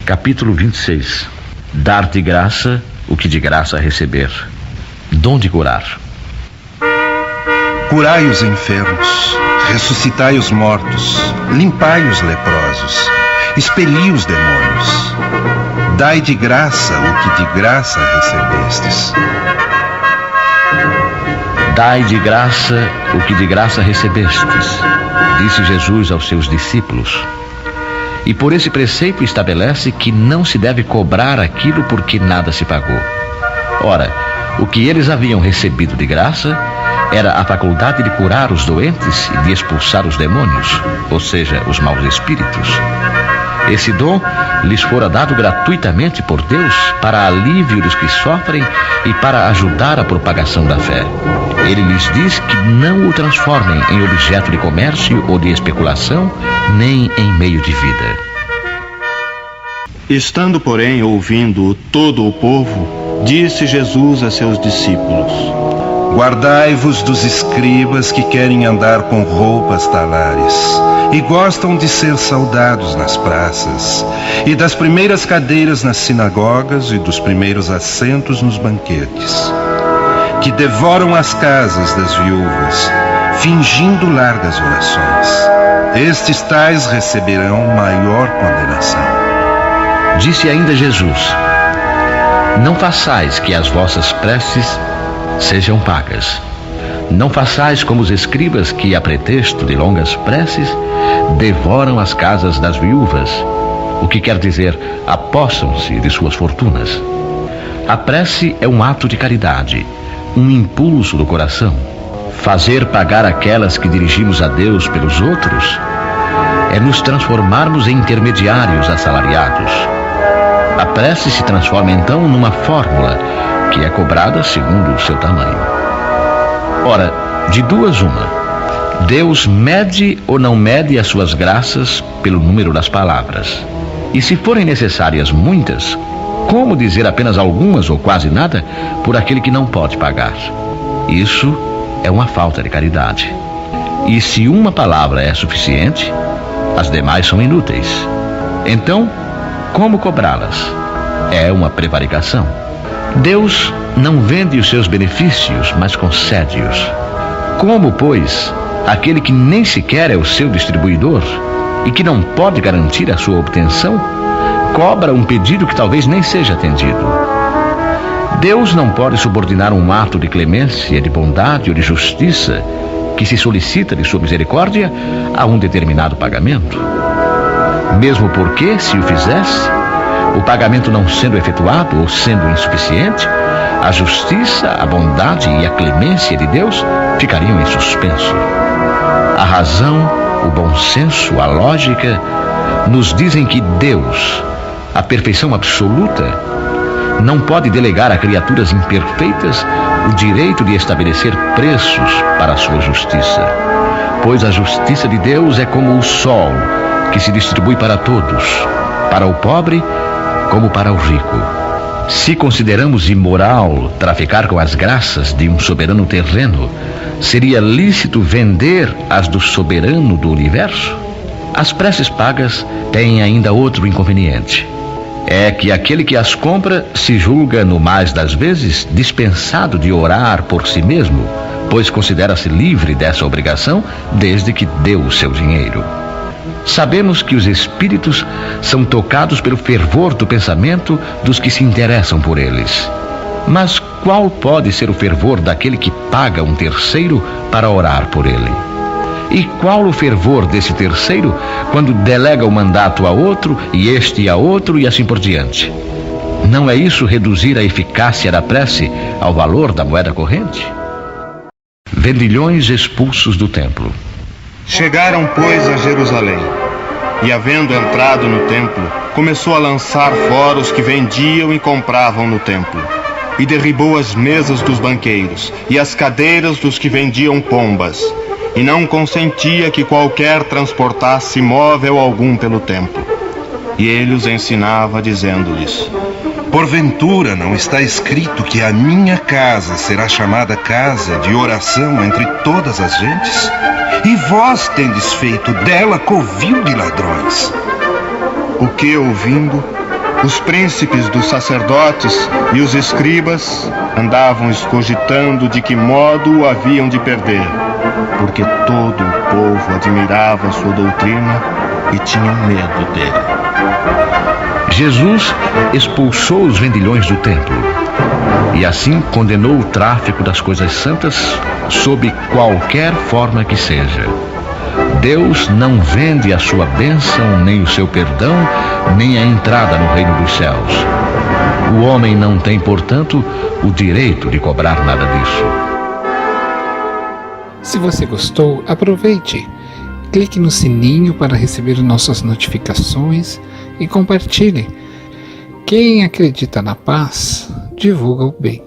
Capítulo 26. Dar de graça o que de graça receber. Dom de curar. Curai os enfermos, ressuscitai os mortos, limpai os leprosos, expeli os demônios. Dai de graça o que de graça recebestes. Dai de graça o que de graça recebestes, disse Jesus aos seus discípulos. E por esse preceito estabelece que não se deve cobrar aquilo por que nada se pagou. Ora, o que eles haviam recebido de graça era a faculdade de curar os doentes e de expulsar os demônios, ou seja, os maus espíritos. Esse dom lhes fora dado gratuitamente por Deus para alívio dos que sofrem e para ajudar a propagação da fé. Ele lhes diz que não o transformem em objeto de comércio ou de especulação, nem em meio de vida. Estando, porém, ouvindo todo o povo, disse Jesus a seus discípulos: Guardai-vos dos escribas que querem andar com roupas talares e gostam de ser saudados nas praças, e das primeiras cadeiras nas sinagogas e dos primeiros assentos nos banquetes, que devoram as casas das viúvas, fingindo largas orações. Estes tais receberão maior condenação. Disse ainda Jesus: Não façais que as vossas preces sejam pagas. Não façais como os escribas que, a pretexto de longas preces, devoram as casas das viúvas, o que quer dizer, apossam-se de suas fortunas. A prece é um ato de caridade, um impulso do coração. Fazer pagar aquelas que dirigimos a Deus pelos outros é nos transformarmos em intermediários assalariados. A prece se transforma então numa fórmula que é cobrada segundo o seu tamanho. Ora, de duas uma: Deus mede ou não mede as suas graças pelo número das palavras. E se forem necessárias muitas, como dizer apenas algumas ou quase nada por aquele que não pode pagar? Isso é uma falta de caridade. E se uma palavra é suficiente, as demais são inúteis. Então, como cobrá-las? É uma prevaricação. Deus não vende os seus benefícios, mas concede-os. Como, pois, aquele que nem sequer é o seu distribuidor e que não pode garantir a sua obtenção, cobra um pedido que talvez nem seja atendido? Deus não pode subordinar um ato de clemência, de bondade ou de justiça que se solicita de sua misericórdia a um determinado pagamento. Mesmo porque, se o fizesse, o pagamento não sendo efetuado ou sendo insuficiente, a justiça, a bondade e a clemência de Deus ficariam em suspenso. A razão, o bom senso, a lógica nos dizem que Deus, a perfeição absoluta, não pode delegar a criaturas imperfeitas o direito de estabelecer preços para a sua justiça, pois a justiça de Deus é como o sol, que se distribui para todos, para o pobre como para o rico. Se consideramos imoral traficar com as graças de um soberano terreno, seria lícito vender as do soberano do universo? As preces pagas têm ainda outro inconveniente. É que aquele que as compra se julga, no mais das vezes, dispensado de orar por si mesmo, pois considera-se livre dessa obrigação desde que deu o seu dinheiro. Sabemos que os espíritos são tocados pelo fervor do pensamento dos que se interessam por eles. Mas qual pode ser o fervor daquele que paga um terceiro para orar por ele? E qual o fervor desse terceiro quando delega o mandato a outro e este a outro e assim por diante? Não é isso reduzir a eficácia da prece ao valor da moeda corrente? Vendilhões expulsos do templo. Chegaram, pois, a Jerusalém, e, havendo entrado no templo, começou a lançar fora os que vendiam e compravam no templo, e derribou as mesas dos banqueiros e as cadeiras dos que vendiam pombas, e não consentia que qualquer transportasse móvel algum pelo templo. E ele os ensinava, dizendo-lhes: Porventura não está escrito que a minha casa será chamada casa de oração entre todas as gentes? E vós tendes feito dela covil de ladrões. O que, ouvindo, Os príncipes dos sacerdotes e os escribas andavam escogitando de que modo o haviam de perder, porque todo o povo admirava sua doutrina e tinha medo dele. Jesus expulsou os vendilhões do templo e assim condenou o tráfico das coisas santas sob qualquer forma que seja. Deus não vende a sua bênção, nem o seu perdão, nem a entrada no reino dos céus. O homem não tem, portanto, o direito de cobrar nada disso. Se você gostou, aproveite. Clique no sininho para receber nossas notificações e compartilhe. Quem acredita na paz, divulga o bem.